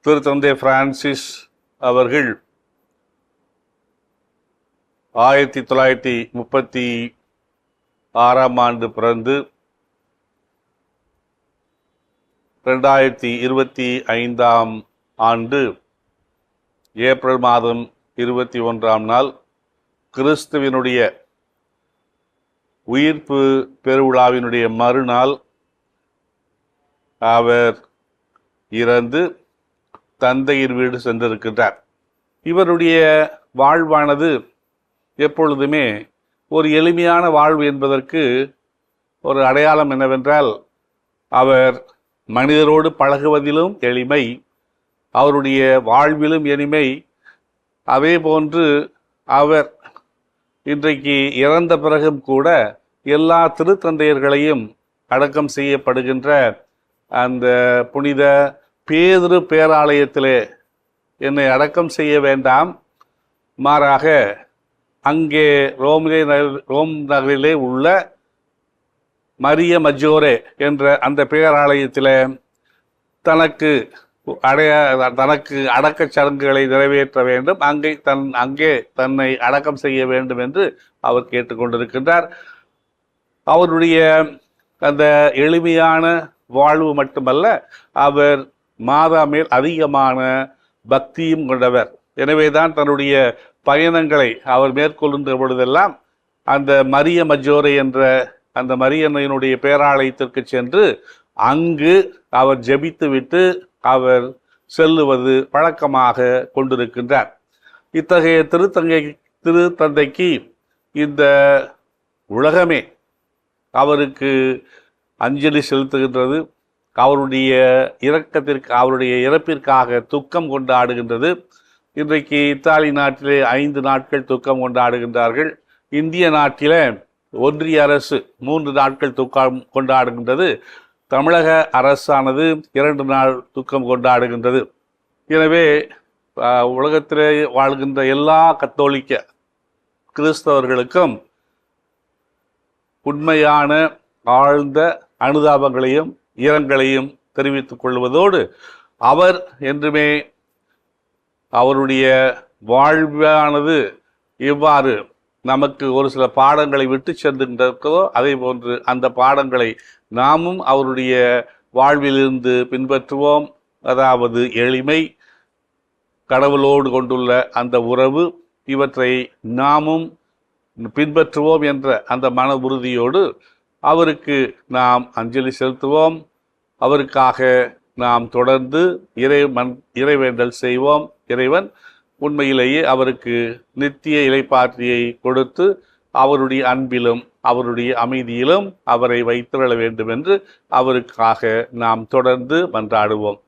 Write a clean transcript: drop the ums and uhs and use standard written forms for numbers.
திருத்தந்தை பிரான்சிஸ் அவர்கள் 1936ஆம் ஆண்டு பிறந்து 2025ஆம் ஆண்டு ஏப்ரல் மாதம் 21ஆம் நாள் கிறிஸ்துவினுடைய உயிர்ப்பு பெருவிழாவினுடைய மறுநாள் அவர் இறந்து தந்தையின் வீடு சென்றிருக்கின்றார். இவருடைய வாழ்வானது எப்பொழுதுமே ஒரு எளிமையான வாழ்வு என்பதற்கு ஒரு அடையாளம் என்னவென்றால், அவர் மனிதரோடு பழகுவதிலும் எளிமை, அவருடைய வாழ்விலும் எளிமை. அதே போன்று அவர் இன்றைக்கு இறந்த பிறகும் கூட எல்லா திருத்தந்தையர்களையும் அடக்கம் செய்யப்படுகின்ற அந்த புனித பேதுரு பேராலயத்திலே என்னை அடக்கம் செய்ய வேண்டாம், மாறாக அங்கே ரோம் நகரிலே உள்ள மரிய மஜோரே என்ற அந்த பேராலயத்தில் தனக்கு அடக்கச் சடங்குகளை நிறைவேற்ற வேண்டும், அங்கே தன்னை அடக்கம் செய்ய வேண்டும் என்று அவர் கேட்டுக்கொண்டிருக்கின்றார். அவருடைய அந்த எளிமையான வாழ்வு மட்டுமல்ல, அவர் மாதா மேல் அதிகமான பக்தியும் கொண்டவர். எனவேதான் தன்னுடைய பயணங்களை அவர் மேற்கொள்கின்ற பொழுதெல்லாம் அந்த மரிய மஜோரை என்ற அந்த மரியன்னையினுடைய பேராலயத்திற்கு சென்று அங்கு அவர் ஜெபித்துவிட்டு அவர் செல்லுவது பழக்கமாக கொண்டிருக்கின்றார். இத்தகைய திருத்தந்தைக்கு இந்த உலகமே அவருக்கு அஞ்சலி செலுத்துகின்றது. அவருடைய இறப்பிற்காக துக்கம் கொண்டாடுகின்றது. இன்றைக்கு இத்தாலி நாட்டிலே 5 நாட்கள் துக்கம் கொண்டாடுகின்றார்கள். இந்திய நாட்டில ஒன்றிய அரசு 3 நாட்கள் துக்கம் கொண்டாடுகின்றது. தமிழக அரசானது 2 நாள் துக்கம் கொண்டாடுகின்றது. எனவே உலகத்திலே வாழ்கின்ற எல்லா கத்தோலிக்க கிறிஸ்தவர்களுக்கும் உண்மையான ஆழ்ந்த அனுதாபங்களையும் இரங்கலையும் தெரிவித்துக் கொள்வதோடு, அவர் என்றுமே அவருடைய வாழ்வானது எவ்வாறு நமக்கு ஒரு சில பாடங்களை விட்டு சென்றிருக்கிறதோ அதே போன்று அந்த பாடங்களை நாமும் அவருடைய வாழ்விலிருந்து பின்பற்றுவோம். அதாவது எளிமை, கடவுளோடு கொண்டுள்ள அந்த உறவு, இவற்றை நாமும் பின்பற்றுவோம் என்ற அந்த மன உறுதியோடு அவருக்கு நாம் அஞ்சலி செலுத்துவோம். அவருக்காக நாம் தொடர்ந்து இறைவேண்டல் செய்வோம். இறைவன் உண்மையிலேயே அவருக்கு நித்திய இளைப்பாற்றியை கொடுத்து அவருடைய அன்பிலும் அவருடைய அமைதியிலும் அவரை வைத்திருள வேண்டும் என்று அவருக்காக நாம் தொடர்ந்து மன்றாடுவோம்.